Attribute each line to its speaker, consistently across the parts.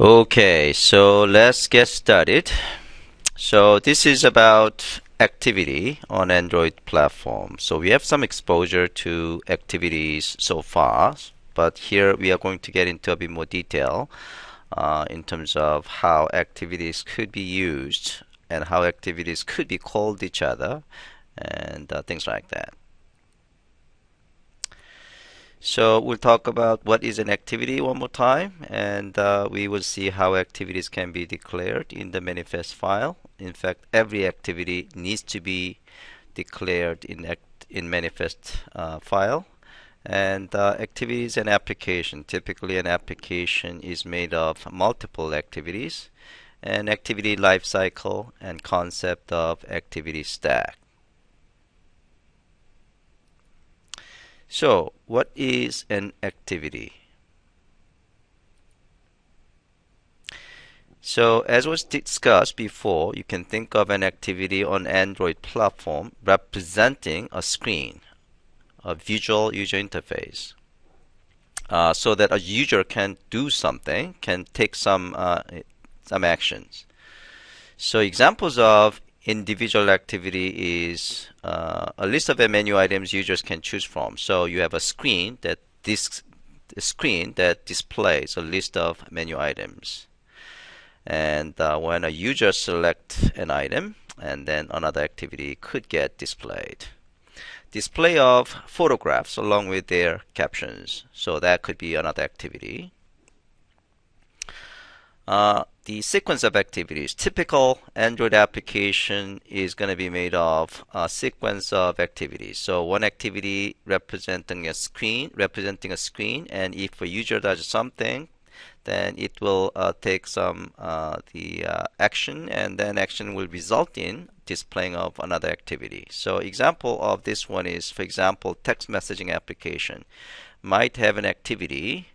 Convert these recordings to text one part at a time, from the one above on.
Speaker 1: Okay, so let's get started. So this is about activity on Android platform. So we have some exposure to activities so far, but here we are going to get into a bit more detail in terms of how activities could be used and how activities could be called each other and things like that. So we'll talk about what is an activity one more time, and we will see how activities can be declared in the manifest file. In fact, every activity needs to be declared in manifest file. And activity is an application. Typically, an application is made of multiple activities, an activity lifecycle, and concept of activity stack. So, what is an activity? So, as was discussed before, you can think of an activity on Android platform representing a screen, a visual user interface, so that a user can do something, can take some actions. So, examples of individual activity is a list of menu items users can choose from. So you have a screen that displays a list of menu items. And when a user selects an item, and then another activity could get displayed. Display of photographs along with their captions. So that could be another activity. The sequence of activities. Typical Android application is going to be made of a sequence of activities. So one activity representing a screen, and if a user does something, then it will take some action, and then action will result in displaying of another activity. So example of this one is, for example, text messaging application might have an activity.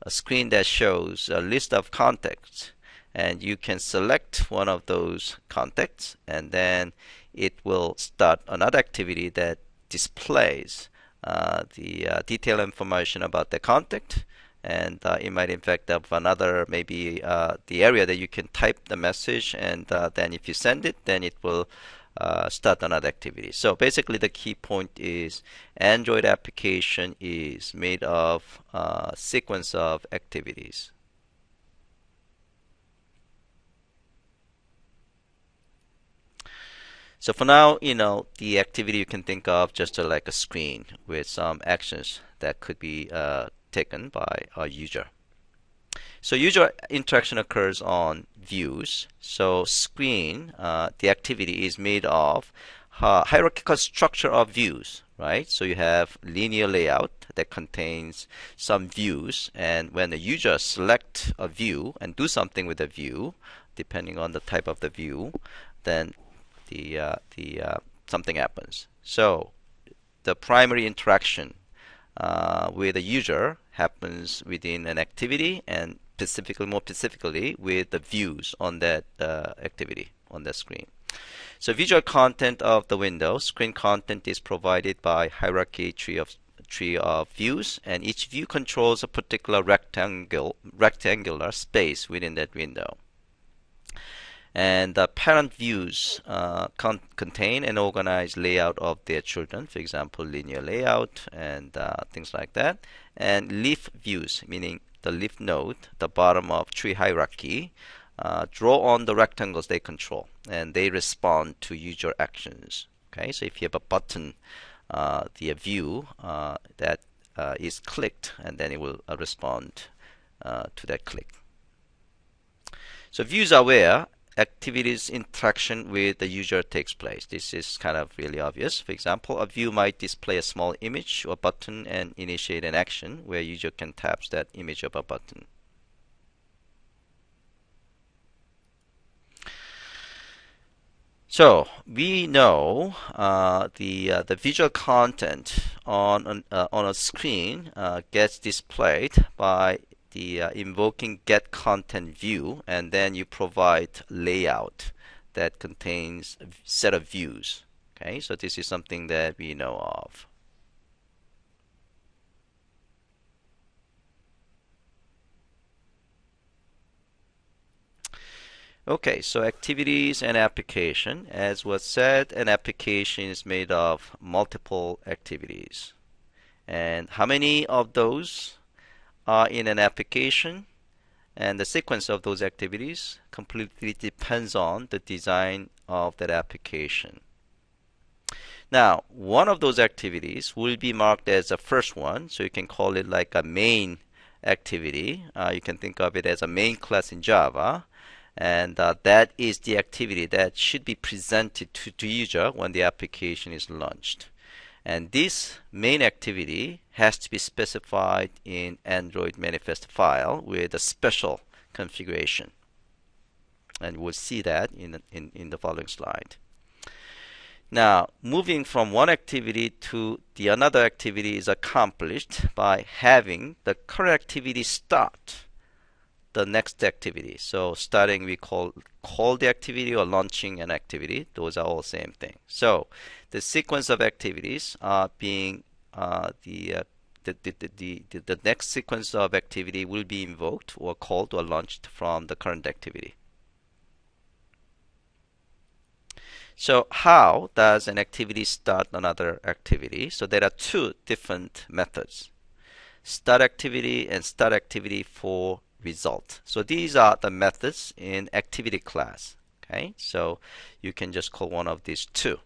Speaker 1: A screen that shows a list of contacts, and you can select one of those contacts, and then it will start another activity that displays the detailed information about the contact, and it might in fact have another, maybe the area that you can type the message, and then if you send it, then it will start another activity. So basically the key point is Android application is made of a sequence of activities. So for now, the activity you can think of just like a screen with some actions that could be taken by a user. So user interaction occurs on views. So screen, the activity is made of hierarchical structure of views, right? So you have linear layout that contains some views, and when the user select a view and do something with the view, depending on the type of the view, then something happens. So the primary interaction with the user happens within an activity, and more specifically with the views on that activity on the screen. So visual content of the window, screen content is provided by hierarchy tree of views, and each view controls a particular rectangular space within that window. And the parent views contain an organized layout of their children, for example, linear layout and things like that. And leaf views, meaning the leaf node, the bottom of tree hierarchy, draw on the rectangles they control, and they respond to user actions. Okay, so if you have a button, the view that is clicked, and then it will respond to that click. So views are where activities interaction with the user takes place. This is kind of really obvious. For example, a view might display a small image or button and initiate an action where user can tap that image of a button. So we know the visual content on a screen gets displayed by the invoking get content view, and then you provide layout that contains a set of views. Okay, so this is something that we know of. Okay, so activities and application. As was said, an application is made of multiple activities. And how many of those are in an application? And the sequence of those activities completely depends on the design of that application. Now, one of those activities will be marked as the first one, so you can call it like a main activity. You can think of it as a main class in Java, and that is the activity that should be presented to user when the application is launched. And this main activity has to be specified in Android manifest file with a special configuration. And we'll see that in the following slide. Now, moving from one activity to the another activity is accomplished by having the current activity start the next activity. So starting, we call the activity, or launching an activity. Those are all same thing. So the sequence of activities being the next sequence of activity will be invoked or called or launched from the current activity. So how does an activity start another activity? So there are two different methods: start activity and start activity for result. So these are the methods in activity class. Okay, so you can just call one of these two.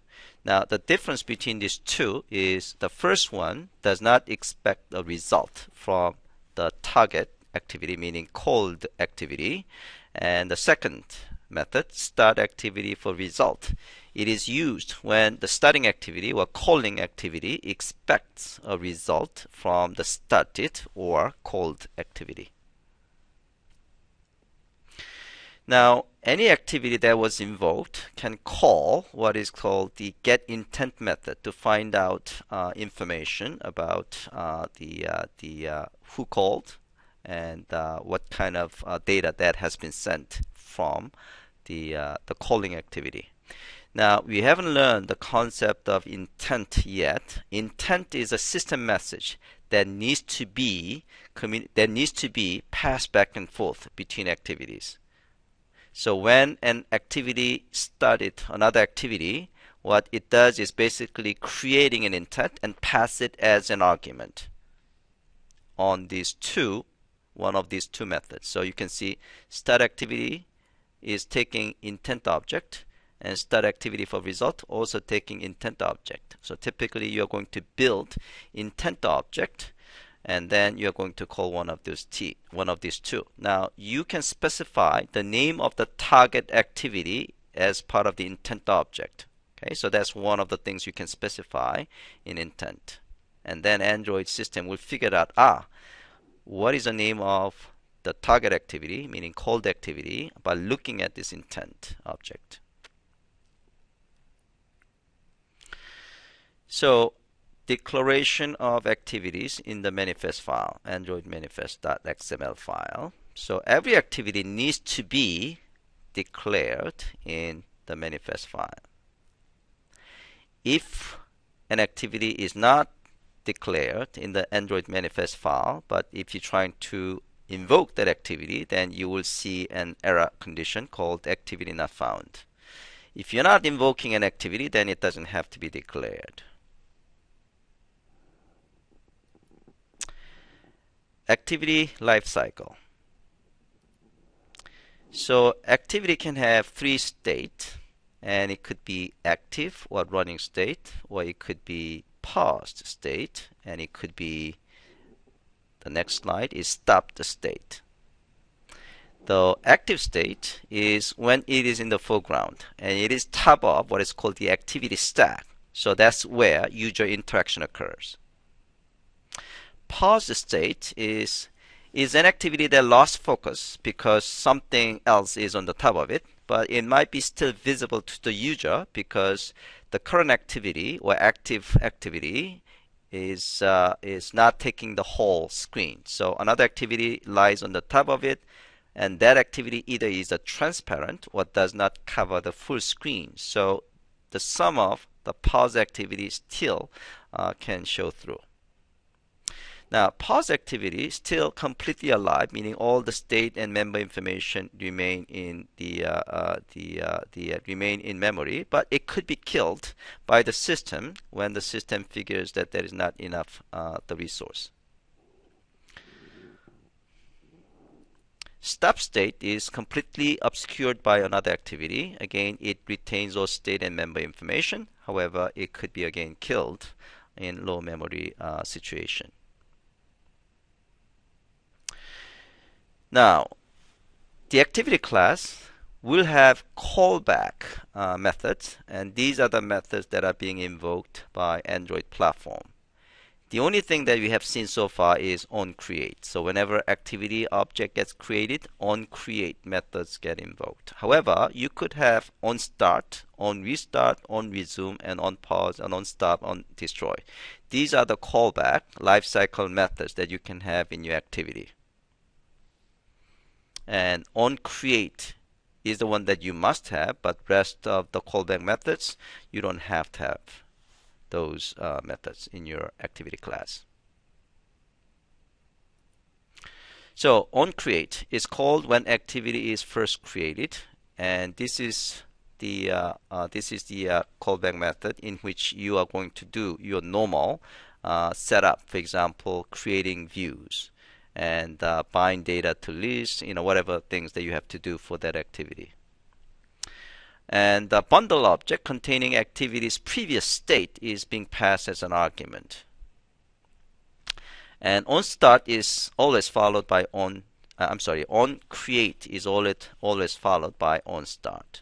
Speaker 1: Now the difference between these two is the first one does not expect a result from the target activity, meaning called activity, and the second method, start activity for result, it is used when the starting activity or calling activity expects a result from the started or called activity. Now, any activity that was invoked can call what is called the getIntent method to find out information about who called and what kind of data that has been sent from the calling activity. Now, we haven't learned the concept of intent yet. Intent is a system message that needs to be passed back and forth between activities. So when an activity started another activity, what it does is basically creating an intent and pass it as an argument on one of these two methods. So you can see start activity is taking intent object, and start activity for result also taking intent object. So typically you're going to build intent object, and then you're going to call one of these two. Now you can specify the name of the target activity as part of the intent object. Okay, so that's one of the things you can specify in intent, and then Android system will figure out what is the name of the target activity, meaning called activity, by looking at this intent object. So declaration of activities in the manifest file, Android manifest.xml file. So every activity needs to be declared in the manifest file. If an activity is not declared in the Android manifest file, but if you're trying to invoke that activity, then you will see an error condition called activity not found. If you're not invoking an activity, then it doesn't have to be declared. Activity lifecycle. So activity can have three states, and it could be active or running state, or it could be paused state, and it could be, the next slide is stopped state. The active state is when it is in the foreground and it is top of what is called the activity stack. So that's where user interaction occurs. Paused state is an activity that lost focus because something else is on the top of it, but it might be still visible to the user because the current activity or active activity is not taking the whole screen. So another activity lies on the top of it, and that activity either is a transparent or does not cover the full screen. So the sum of the pause activity still can show through. Now, pause activity is still completely alive, meaning all the state and member information remain in remain in memory, but it could be killed by the system when the system figures that there is not enough the resource. Stop state is completely obscured by another activity. Again, it retains all state and member information. However, it could be again killed in low memory situation. Now, the activity class will have callback methods, and these are the methods that are being invoked by Android platform. The only thing that we have seen so far is onCreate. So whenever activity object gets created, onCreate methods get invoked. However, you could have onStart, onRestart, onResume, and onPause, and onStop, onDestroy. These are the callback lifecycle methods that you can have in your activity. And onCreate is the one that you must have, but rest of the callback methods, you don't have to have those methods in your activity class. So onCreate is called when activity is first created, and this is the callback method in which you are going to do your normal setup. For example, creating views and bind data to lists, whatever things that you have to do for that activity. And the bundle object containing activity's previous state is being passed as an argument. And onStart is always followed by onCreate is always followed by onStart.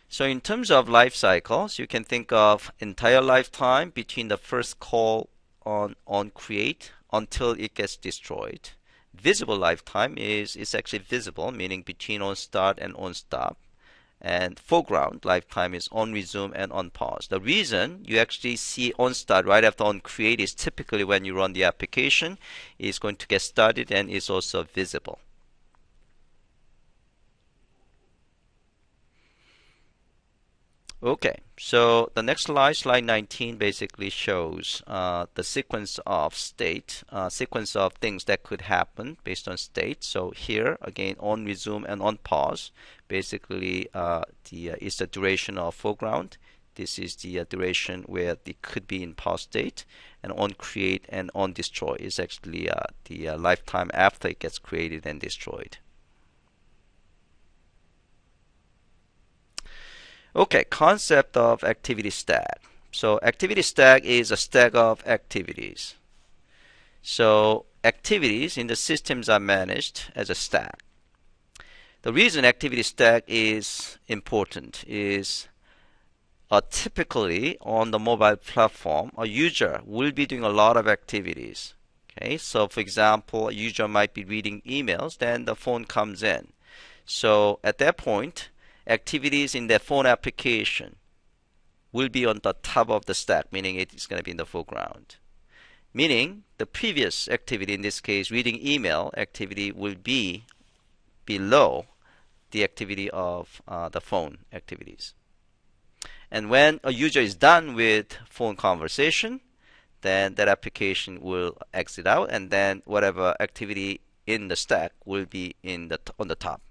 Speaker 1: So in terms of life cycles, you can think of entire lifetime between the first call on onCreate until it gets destroyed. Visible lifetime is actually visible, meaning between onStart and onStop. And foreground lifetime is onResume and onPause. The reason you actually see onStart right after onCreate is typically when you run the application, it's going to get started and is also visible. Okay, so the next slide, slide 19, basically shows the sequence of sequence of things that could happen based on state. So here, again, on resume and on pause, basically is the duration of foreground. This is the duration where it could be in pause state. And on create and on destroy is actually the lifetime after it gets created and destroyed. Okay, concept of activity stack. So activity stack is a stack of activities. So activities in the systems are managed as a stack. The reason activity stack is important is typically on the mobile platform, a user will be doing a lot of activities. Okay, so for example, a user might be reading emails, then the phone comes in. So at that point, activities in their phone application will be on the top of the stack, meaning it is going to be in the foreground. Meaning the previous activity, in this case reading email activity, will be below the activity of the phone activities. And when a user is done with phone conversation, then that application will exit out, and then whatever activity in the stack will be on the top.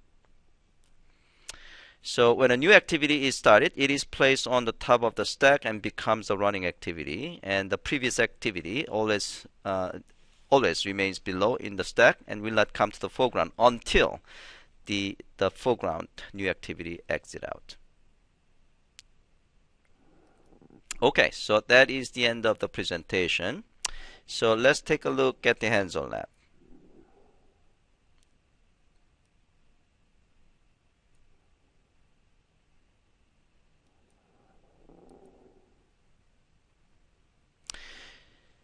Speaker 1: So when a new activity is started, it is placed on the top of the stack and becomes a running activity. And the previous activity always remains below in the stack and will not come to the foreground until the foreground new activity exit out. Okay, so that is the end of the presentation. So let's take a look at the hands-on lab.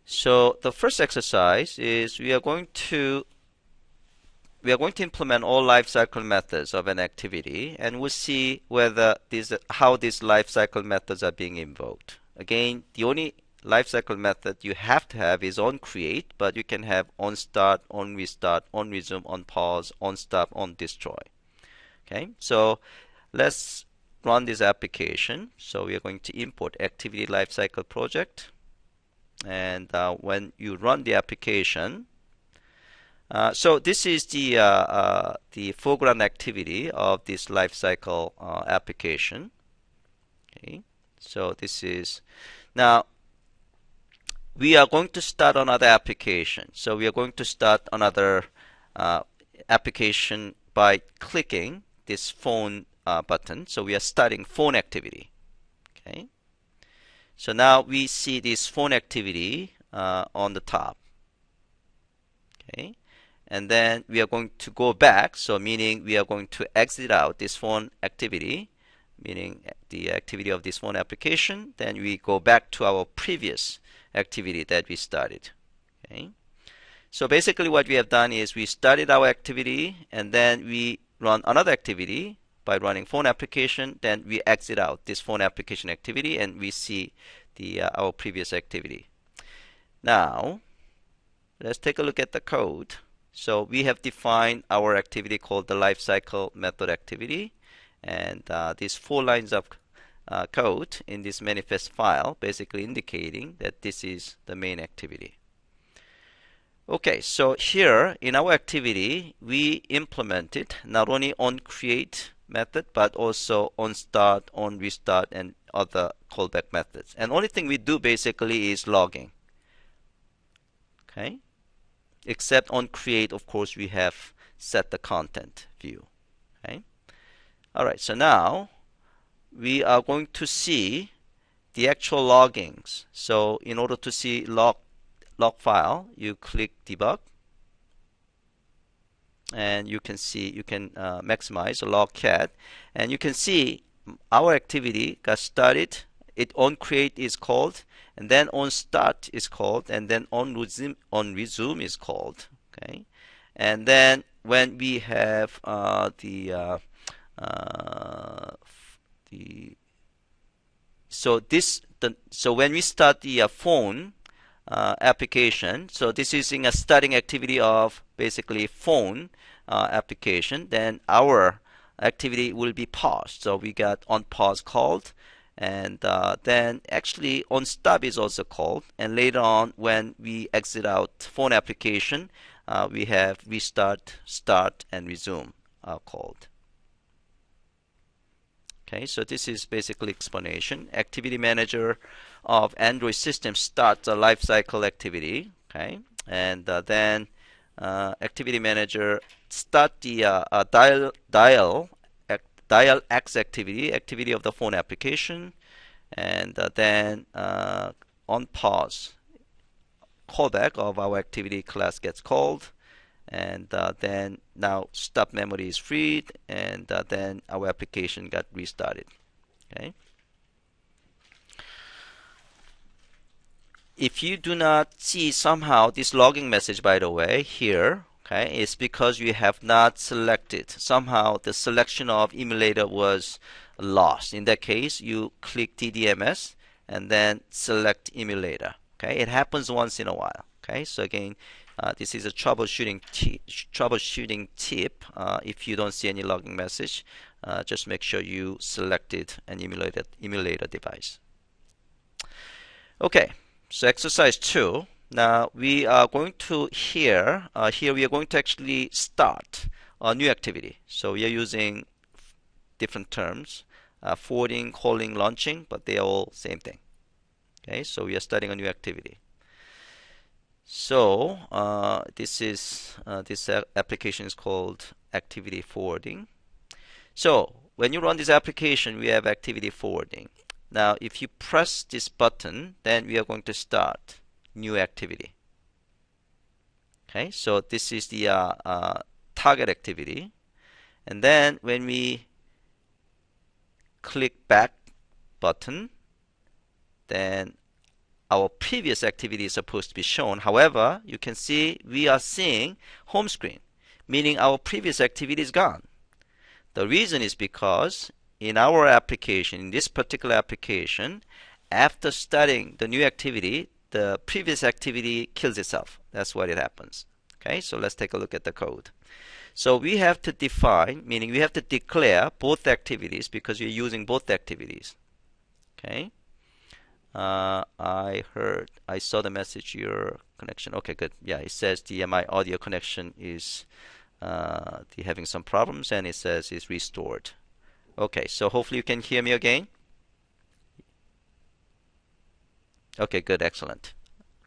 Speaker 1: So the first exercise is we are going to implement all lifecycle methods of an activity, and we'll see how these lifecycle methods are being invoked. Again, the only lifecycle method you have to have is onCreate, but you can have onStart, onRestart, onResume, onPause, onStop, onDestroy. Okay, so let's run this application. So we are going to import activity lifecycle project. And when you run the application, so this is the foreground activity of this lifecycle application. Okay, so this is now we are going to start another application. So we are going to start another application by clicking this phone button. So we are starting phone activity. Okay. So now we see this phone activity on the top. Okay. And then we are going to go back. So meaning we are going to exit out this phone activity, meaning the activity of this phone application. Then we go back to our previous activity that we started. Okay. So basically what we have done is we started our activity and then we run another activity by running phone application. Then we exit out this phone application activity and we see our previous activity. Now let's take a look at the code. So we have defined our activity called the lifecycle method activity, and these 4 lines of code in this manifest file basically indicating that this is the main activity. Okay, so here in our activity we implemented not only on create method but also on start, on restart, and other callback methods. And only thing we do basically is logging. Okay, except on create, of course, we have set the content view. Okay, all right. So now we are going to see the actual loggings. So in order to see log file, you click debug, and you can see maximize the log cat, and you can see our activity got started. It on create is called, and then on start is called, and then on resume is called. Okay, and then when we have so when we start the phone application, so this is in a starting activity of basically phone application, then our activity will be paused. So we got on pause called, and then actually on stop is also called, and later on when we exit out phone application, we have restart, start, and resume called. Okay, so this is basically explanation. Activity manager of Android system starts a lifecycle activity. Okay, and then activity manager start the dial X activity of the phone application, and then on pause callback of our activity class gets called, and then now stop memory is freed, and then our application got restarted. Okay. If you do not see somehow this logging message, by the way, here, okay, it's because you have not selected. Somehow the selection of emulator was lost. In that case, you click TDMS and then select emulator. Okay, it happens once in a while. Okay, so again, this is a troubleshooting tip. If you don't see any logging message, just make sure you selected an emulator device. Okay, so exercise 2. Now we are going to here we are going to actually start a new activity. So we are using different terms, forwarding, calling, launching, but they are all same thing. Okay, so we are starting a new activity. So this application is called activity forwarding. So when you run this application, we have activity forwarding. Now if you press this button, then we are going to start new activity. Okay, so this is the target activity, and then when we click back button, then our previous activity is supposed to be shown. However, you can see we are seeing home screen, meaning our previous activity is gone. The reason is because in our application, in this particular application, after starting the new activity, the previous activity kills itself. That's what it happens. Okay, so let's take a look at the code. So we have to define, meaning we have to declare both activities because we're using both activities. Okay. I saw the message, your connection. Okay, good. Yeah, it says the my audio connection is having some problems, and it says it's restored. Okay, so hopefully you can hear me again. Okay, good, excellent.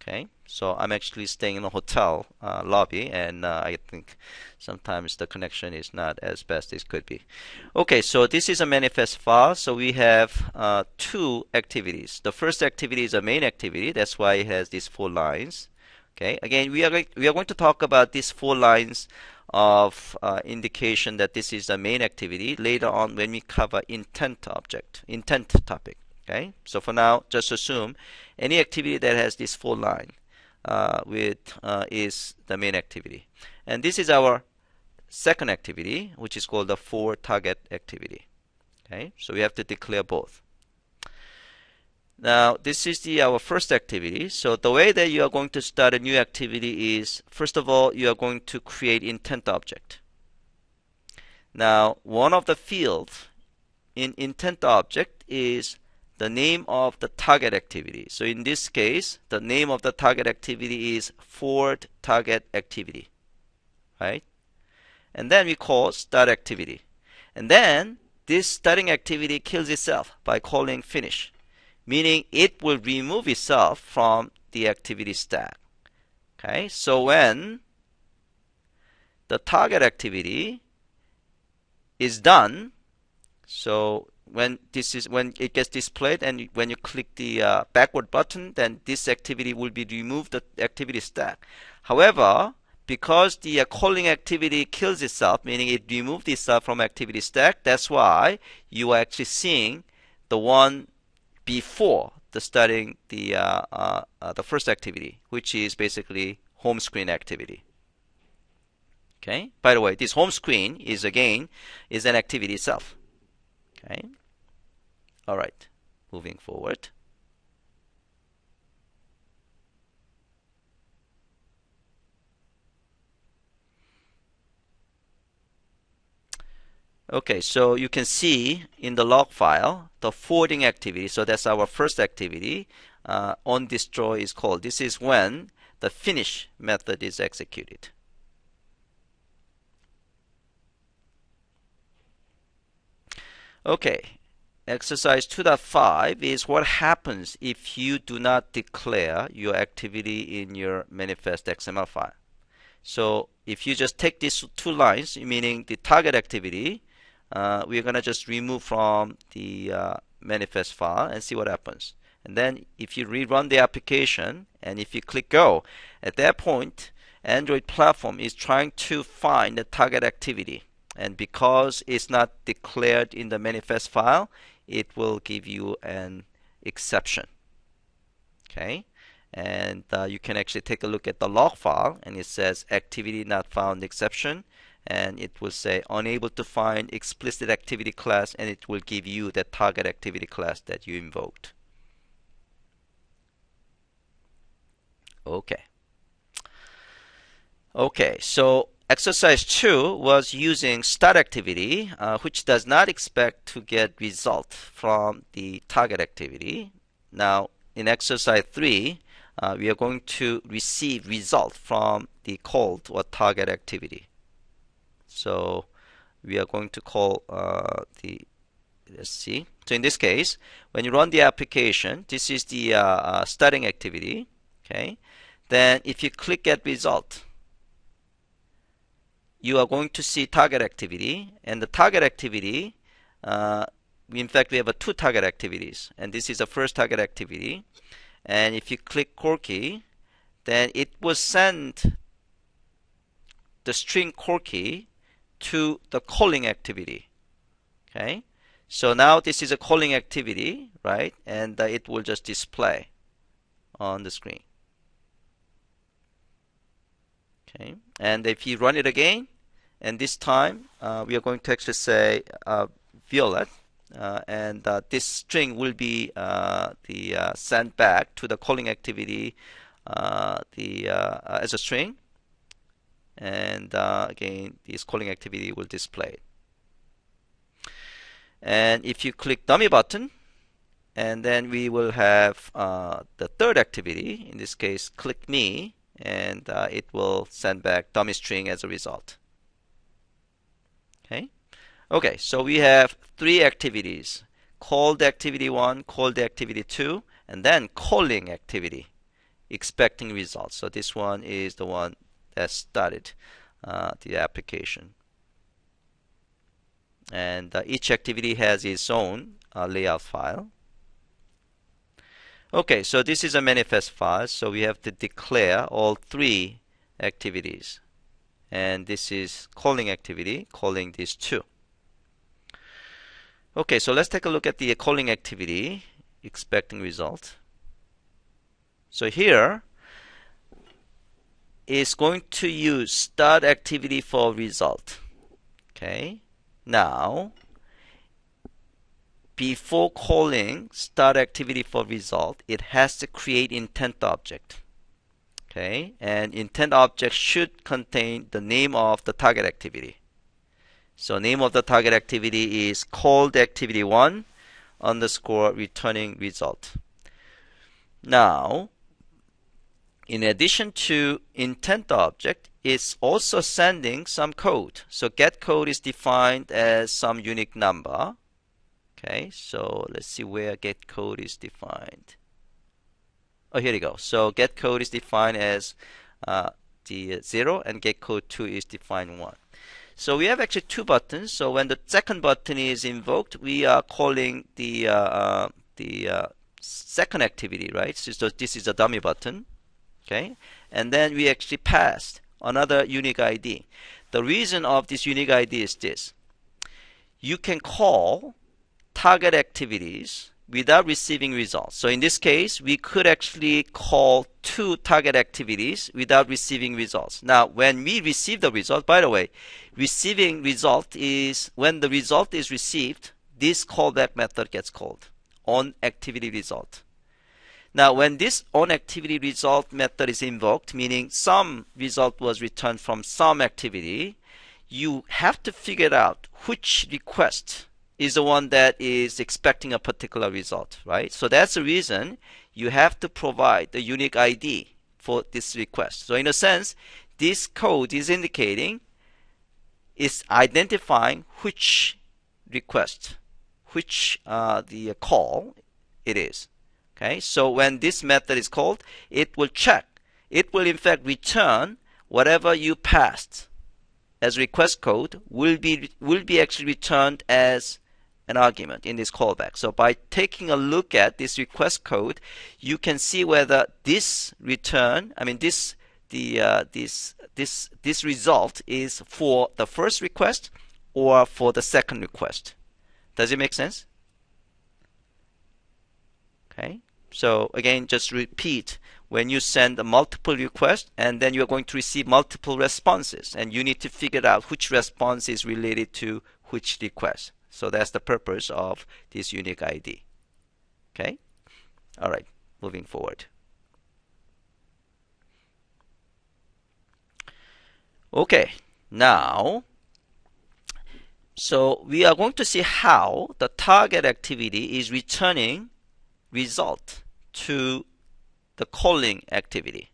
Speaker 1: Okay, so I'm actually staying in a hotel lobby, and I think sometimes the connection is not as best as it could be. Okay, so this is a manifest file. So we have two activities. The first activity is a main activity. That's why it has these 4 lines. Okay, again, we are going to talk about these 4 lines of indication that this is the main activity later on when we cover intent topic. Okay, so for now, just assume any activity that has this 4 line is the main activity. And this is our second activity, which is called the 4 target activity. Okay, so we have to declare both. Now, this is our first activity. So the way that you are going to start a new activity is, first of all, you are going to create intent object. Now, one of the fields in intent object is the name of the target activity. So in this case, the name of the target activity is forward target activity, right? And then we call start activity. And then this starting activity kills itself by calling finish, meaning it will remove itself from the activity stack. Okay, so when the target activity is done, so when it gets displayed and when you click the backward button, then this activity will be removed the activity stack. However, because the calling activity kills itself, meaning it removed itself from activity stack, that's why you are actually seeing the one before the starting the first activity, which is basically home screen activity. Okay. By the way, this home screen is an activity itself. Okay. All right. Moving forward. Okay, so you can see in the log file the forwarding activity. So that's our first activity. On destroy is called. This is when the finish method is executed. Okay, exercise 2.5 is what happens if you do not declare your activity in your manifest XML file. So if you just take these 2 lines, meaning the target activity, we're going to just remove from the manifest file and see what happens. And then if you rerun the application and if you click go, at that point, Android platform is trying to find the target activity. And because it's not declared in the manifest file, it will give you an exception. Okay, and you can actually take a look at the log file, and it says activity not found exception, and it will say unable to find explicit activity class, and it will give you the target activity class that you invoked. Okay, so exercise 2 was using start activity, which does not expect to get result from the target activity. Now, in exercise 3, we are going to receive result from the called or target activity. So we are going to call let's see. So in this case, when you run the application, this is the starting activity. Okay, then if you click get result, you are going to see target activity, and the target activity, in fact, we have 2 target activities, and this is the first target activity. And if you click core key, then it will send the string core key to the calling activity. Okay, so now this is a calling activity, right? And it will just display on the screen. Okay, and if you run it again, and this time we are going to actually say violet, and this string will be sent back to the calling activity as a string, and again this calling activity will display. And if you click dummy button, and then we will have the third activity, in this case click me, and it will send back dummy string as a result. Okay, so we have three activities: called activity 1, called activity 2, and then calling activity, expecting results. So this one is the one that started the application. And each activity has its own layout file. Okay, so this is a manifest file, so we have to declare all three activities. And this is calling activity, calling these two. Okay, so let's take a look at the calling activity, expecting result. So here is going to use start activity for result. Okay, now before calling start activity for result, it has to create intent object. Okay, and intent object should contain the name of the target activity. So name of the target activity is called activity 1 underscore returning result. Now, in addition to intent object, it's also sending some code. So get code is defined as some unique number. Okay, so let's see where get code is defined. Oh, here we go. So get code is defined as the 0, and get code 2 is defined 1. So we have actually two buttons. So when the second button is invoked, we are calling the second activity, right? So this is a dummy button, okay? And then we actually passed another unique ID. The reason of this unique ID is this: you can call target activities without receiving results. So in this case, we could actually call two target activities without receiving results. Now, when we receive the result, by the way, receiving result is when the result is received, this callback method gets called on activity result. Now, when this on activity result method is invoked, meaning some result was returned from some activity, you have to figure out which request is the one that is expecting a particular result, right? So that's the reason you have to provide the unique ID for this request. So in a sense, this code is indicating, is identifying which request, which the call it is. Okay, so when this method is called, it will check. It will in fact return whatever you passed as request code will be actually returned as an argument in this callback. So by taking a look at this request code, you can see whether this return, this result is for the first request or for the second request. Does it make sense? Okay. So again, just repeat, when you send a multiple requests, and then you're going to receive multiple responses, and you need to figure out which response is related to which request. So that's the purpose of this unique ID. Okay? All right, moving forward. Okay, now, so we are going to see how the target activity is returning result to the calling activity.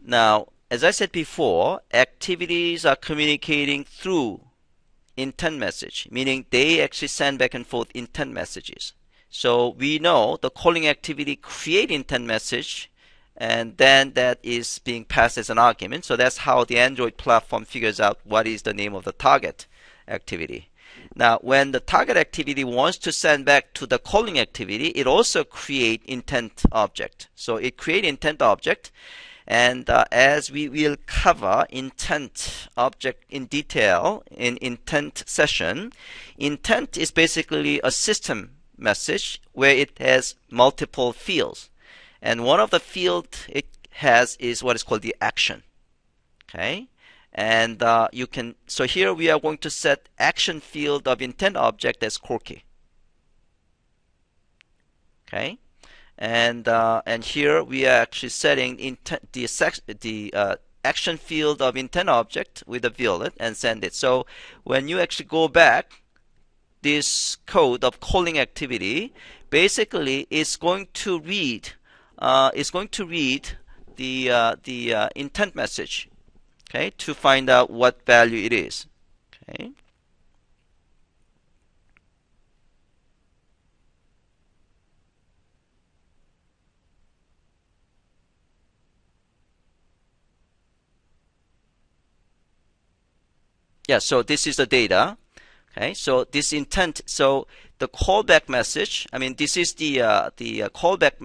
Speaker 1: Now, as I said before, activities are communicating through intent message, meaning they actually send back and forth intent messages. So we know the calling activity create intent message, and then that is being passed as an argument. So that's how the Android platform figures out what is the name of the target activity. Now, when the target activity wants to send back to the calling activity, it also create intent object. So it create intent object, and as we will cover intent object in detail in intent session, intent is basically a system message where it has multiple fields, and one of the field it has is what is called the action. Okay. And so here we are going to set action field of intent object as Corky. Okay, and here we are actually setting the action field of intent object with a violet and send it. So when you actually go back, this code of calling activity basically is going to read the intent message, okay, to find out what value it is. Okay. Yeah, so this is the data. Okay, so this intent, so the callback message, I mean, this is the callback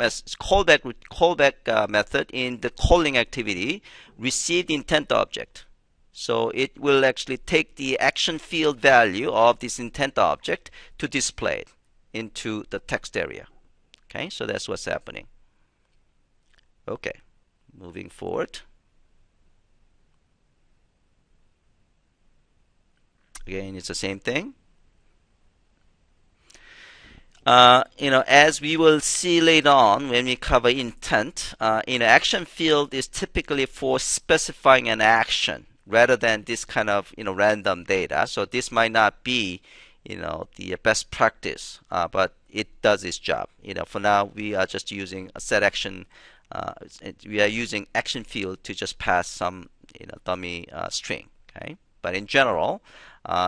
Speaker 1: method in the calling activity received intent object. So it will actually take the action field value of this intent object to display it into the text area. Okay, so that's what's happening. Okay, moving forward. Again, it's the same thing. As we will see later on when we cover intent, action field is typically for specifying an action rather than this kind of, random data. So this might not be, the best practice, but it does its job. For now, we are just using a set action. We are using action field to just pass some, dummy string. Okay, but in general,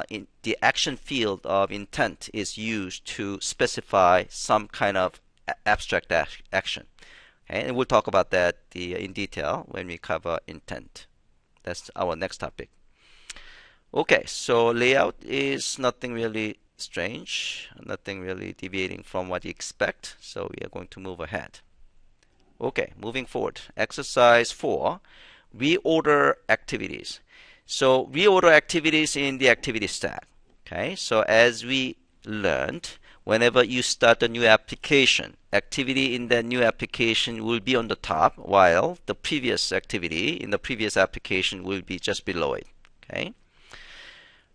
Speaker 1: in the action field of intent is used to specify some kind of abstract action. Okay, and we'll talk about that in detail when we cover intent. That's our next topic. Okay, so layout is nothing really strange, nothing really deviating from what you expect. So we are going to move ahead. Okay, moving forward. Exercise 4, reorder activities. So reorder activities in the activity stack. Okay, so as we learned, whenever you start a new application, activity in that new application will be on the top, while the previous activity in the previous application will be just below it. Okay.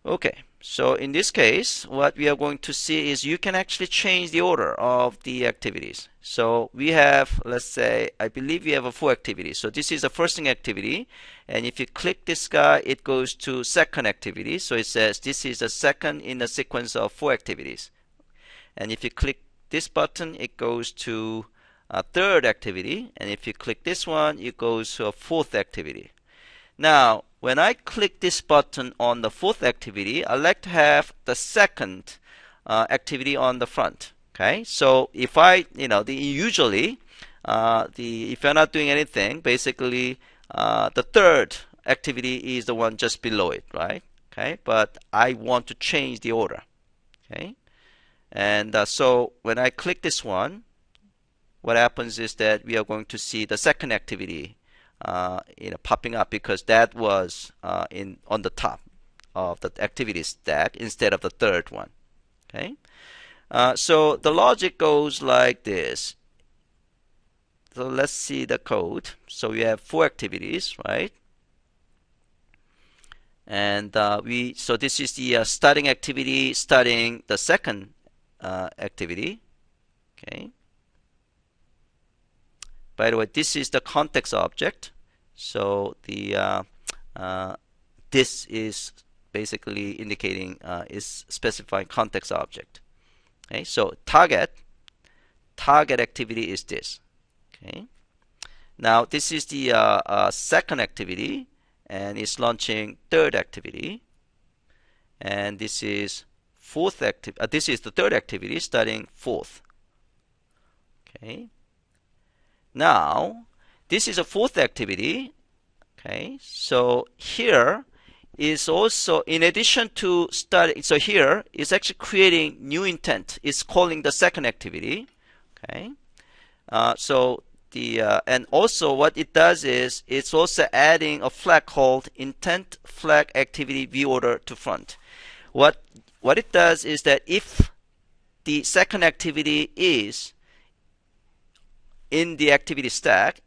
Speaker 1: Okay, so in this case, what we are going to see is you can actually change the order of the activities. So we have, let's say, I believe we have 4 activities. So this is the first thing activity, and if you click this guy, it goes to second activity. So it says this is the second in a sequence of 4 activities. And if you click this button, it goes to a third activity, and if you click this one, it goes to a 4th activity. Now, when I click this button on the 4th activity, I like to have the second activity on the front. Okay, so if I, usually, if you're not doing anything, basically, the third activity is the one just below it, right? Okay, but I want to change the order. Okay, and so when I click this one, what happens is that we are going to see the second activity popping up, because that was on the top of the activity stack instead of the third one. Okay, so the logic goes like this. So let's see the code. So we have 4 activities, right? And so this is the starting activity, starting the second activity. Okay. By the way, this is the context object. So the this is basically indicating is specifying context object. Okay, so target activity is this. Okay, now this is the second activity, and it's launching third activity, and this is this is the third activity starting 4th. Okay. Now, this is a 4th activity. Okay, so here is also, in addition to starting, so here is actually creating new intent. It's calling the second activity. Okay, so and also what it does is it's also adding a flag called intent flag activity reorder to front. What it does is that if the second activity is in the activity stack,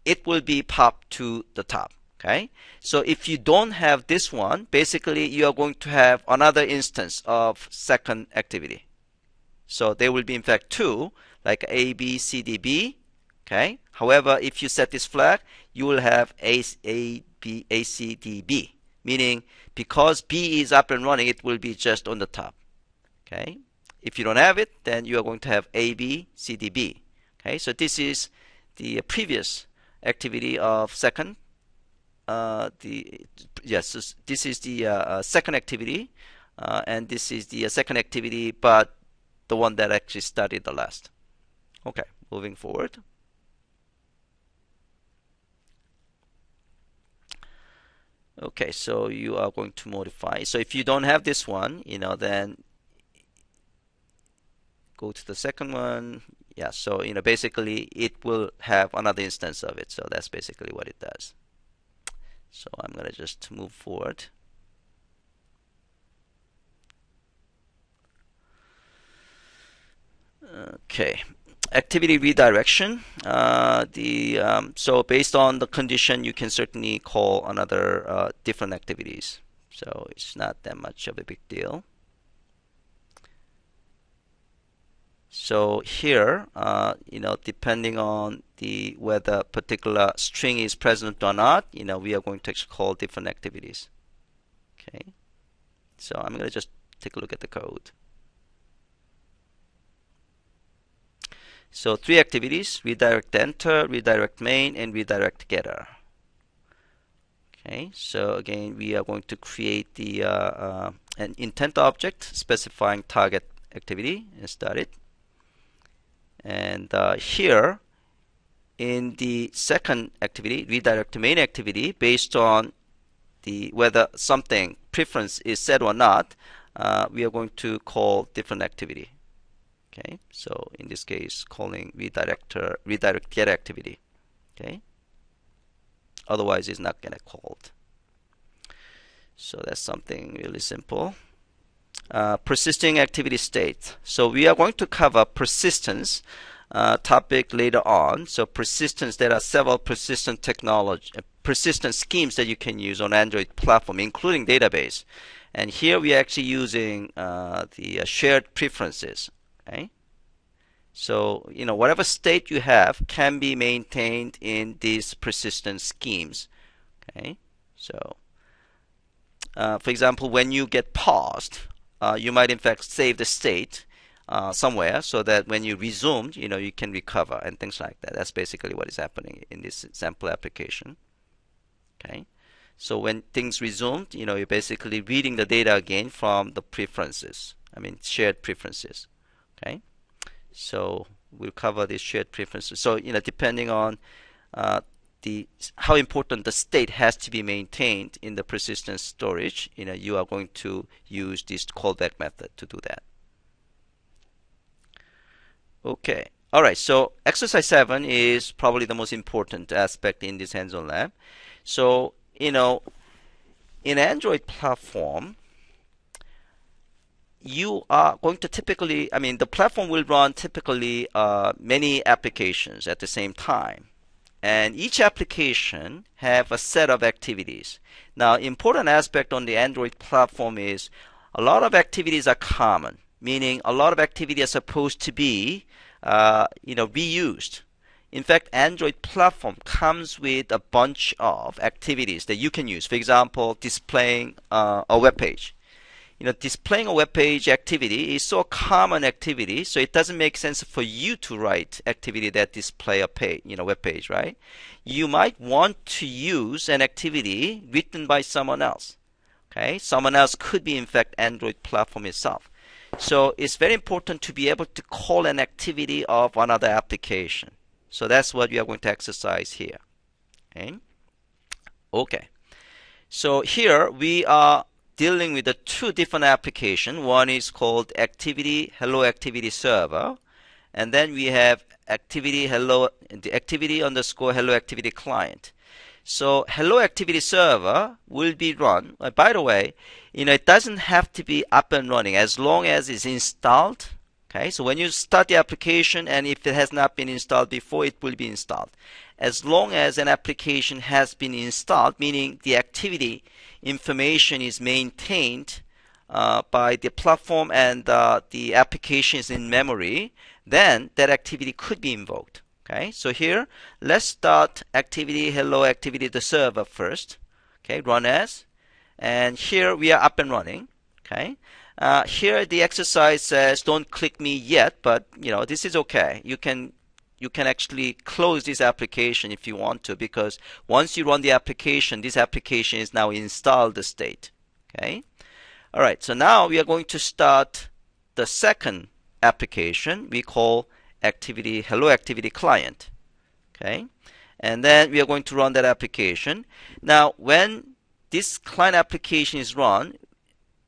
Speaker 1: it will be popped to the top. Okay, so if you don't have this one, basically you are going to have another instance of second activity. So there will be in fact 2, like A, B, C, D, B. Okay, however, if you set this flag, you will have A, B, A, C, D, B, meaning because B is up and running, it will be just on the top. Okay. If you don't have it, then you are going to have A, B, C, D, B. Okay. So this is the previous activity of second. This is the second activity, and this is the second activity, but the one that actually started the last. Okay, moving forward. Okay, so you are going to modify. So if you don't have this one, then go to the second one. Yeah, so basically it will have another instance of it. So that's basically what it does. So I'm going to just move forward. Okay, activity redirection. So based on the condition, you can certainly call another different activities. So it's not that much of a big deal. So here, depending on whether particular string is present or not, we are going to actually call different activities. Okay. So I'm going to just take a look at the code. So 3 activities: redirect enter, redirect main, and redirect getter. Okay. So again, we are going to create the an intent object specifying target activity and start it. And here, in the second activity, redirect main activity, based on whether something preference is set or not, we are going to call different activity. Okay, so in this case, calling redirect get activity. Okay, otherwise it's not gonna called. So that's something really simple. Persisting activity state. So we are going to cover persistence topic later on. So persistence, there are several persistent persistent schemes that you can use on Android platform, including database. And here we are actually using the shared preferences. Okay. So whatever state you have can be maintained in these persistent schemes. Okay. So for example, when you get paused, you might in fact save the state somewhere so that when you resume, you can recover and things like that. That's basically what is happening in this sample application. Okay, so when things resumed, you're basically reading the data again from the preferences. I mean, shared preferences. Okay, so we'll cover these shared preferences. So depending on how important the state has to be maintained in the persistent storage, you are going to use this callback method to do that. Okay. All right. So exercise 7 is probably the most important aspect in this hands-on lab. So, in Android platform, you are going to typically, the platform will run typically many applications at the same time. And each application have a set of activities. Now, important aspect on the Android platform is a lot of activities are common, meaning a lot of activities are supposed to be reused. In fact, Android platform comes with a bunch of activities that you can use. For example, displaying a web page. Displaying a web page activity is so common activity, so it doesn't make sense for you to write activity that display a page, web page, right? You might want to use an activity written by someone else. Okay, someone else could be in fact Android platform itself. So it's very important to be able to call an activity of another application. So that's what we are going to exercise here. Okay. Okay. So here we are dealing with the 2 different applications. One is called Hello Activity Server, and then we have the activity underscore Hello Activity Client. So Hello Activity Server will be run. By the way, it doesn't have to be up and running as long as it's installed. Okay, so when you start the application and if it has not been installed before, it will be installed. As long as an application has been installed, meaning the activity information is maintained by the platform and the application is in memory, then that activity could be invoked. Okay, so here let's start activity Hello Activity the server first. Okay, run as, and here we are up and running. Okay, Here the exercise says don't click me yet, but this is okay. You can actually close this application if you want to, because once you run the application, this application is now installed state. Okay. All right. So now we are going to start the second application we call Hello Activity Client. Okay. And then we are going to run that application. Now, when this client application is run,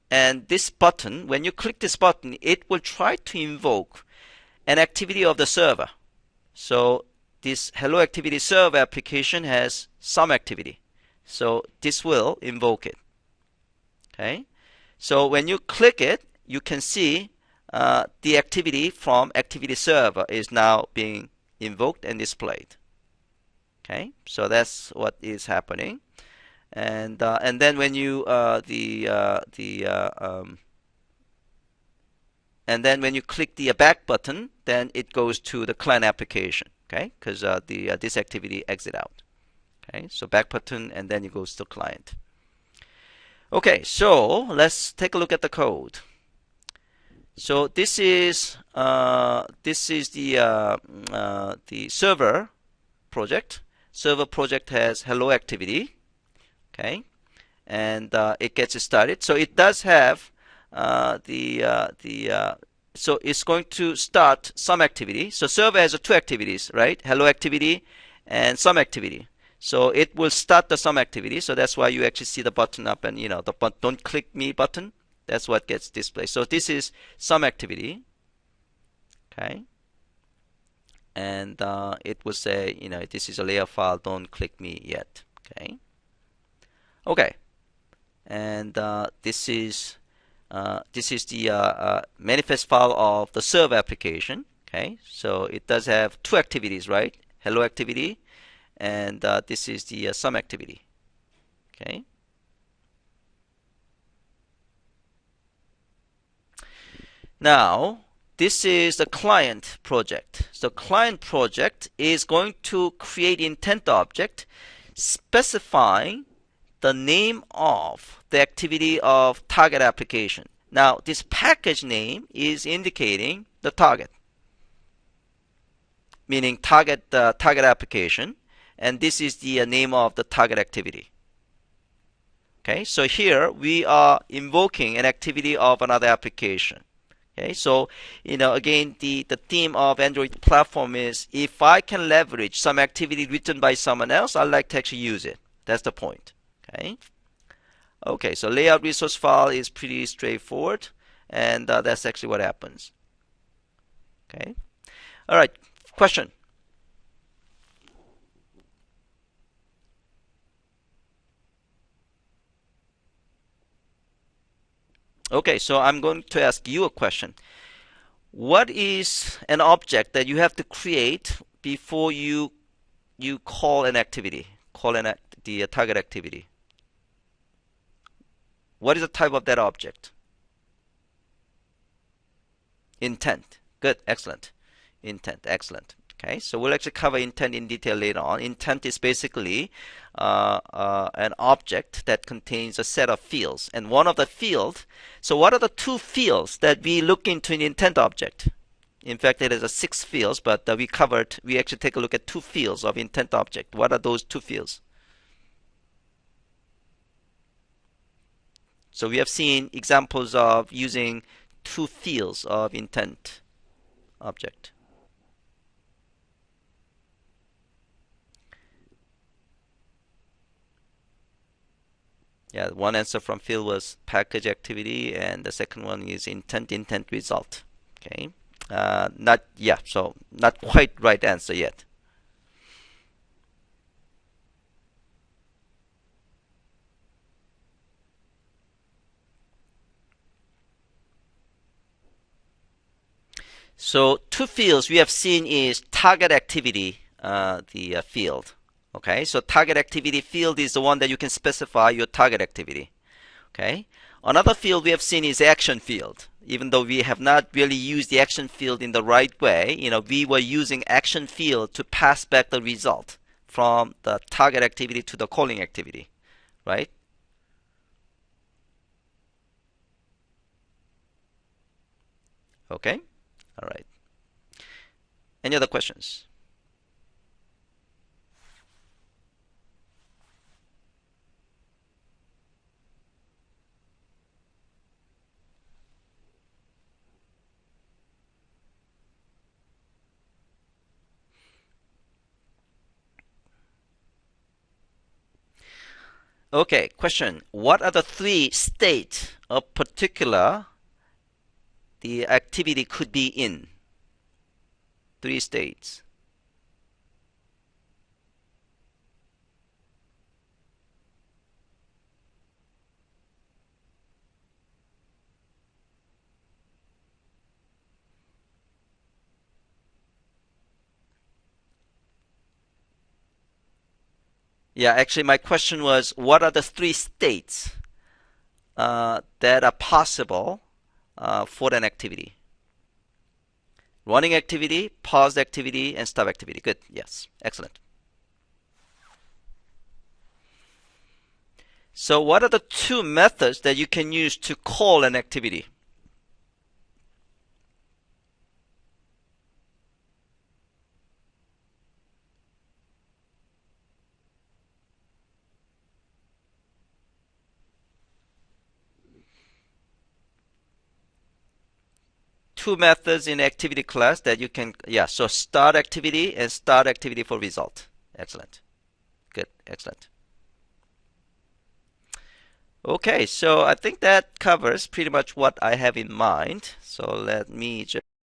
Speaker 1: and this button, when you click this button, it will try to invoke an activity of the server. So this Hello Activity Server application has some activity. So this will invoke it. Okay. So when you click it, you can see the activity from Activity Server is now being invoked and displayed. Okay. So that's what is happening. And then when you and then when you click the back button, then it goes to the client application. Okay, because this activity exit out. Okay, so back button and then it goes to client. Okay, so let's take a look at the code. So this is the server project. Server project has hello activity. Okay, and it gets started. So it does have so it's going to start some activity. So server has two activities, right? Hello activity and some activity. So it will start the some activity. So that's why you actually see the button up and the don't click me button. That's what gets displayed. So this is some activity. Okay. And it will say, this is a layer file. Don't click me yet. Okay. Okay, and this is the manifest file of the server application. Okay, so it does have two activities, right? Hello activity, and this is the some activity. Okay. Now this is the client project. So client project is going to create intent object specifying the name of the activity of target application. Now, this package name is indicating the target, meaning target application, and this is the name of the target activity. Okay, so here we are invoking an activity of another application. Okay, so again, the theme of Android platform is if I can leverage some activity written by someone else, I'd like to actually use it. That's the point. Okay. Okay, so layout resource file is pretty straightforward, and that's actually what happens. Okay. All right. Question. Okay, so I'm going to ask you a question. What is an object that you have to create before you call an activity, the target activity? What is the type of that object? Intent. Good. Excellent. Intent. Excellent. Okay, so we'll actually cover intent in detail later on. Intent is basically an object that contains a set of fields, and one of the fields. So what are the two fields that we look into an intent object? In fact, it is a 6 fields, but we actually take a look at 2 fields of intent object. What are those 2 fields? So we have seen examples of using 2 fields of intent object. Yeah, one answer from Phil was package activity, and the second one is intent result. Okay, so not quite right answer yet. So 2 fields we have seen is target activity, the field. Okay, so target activity field is the one that you can specify your target activity. Okay, another field we have seen is action field. Even though we have not really used the action field in the right way, we were using action field to pass back the result from the target activity to the calling activity, right? Okay? All right. Any other questions? Okay, question. What are the three states of particular the activity could be in? Three states. Yeah, actually, my question was, what are the three states that are possible for an activity? Running activity, paused activity, and stop activity. Good. Yes. Excellent. So what are the two methods that you can use to call an activity? Two methods in activity class that you can, yeah, so start activity and start activity for result. Excellent. Good. Excellent. Okay, so I think that covers pretty much what I have in mind. So let me just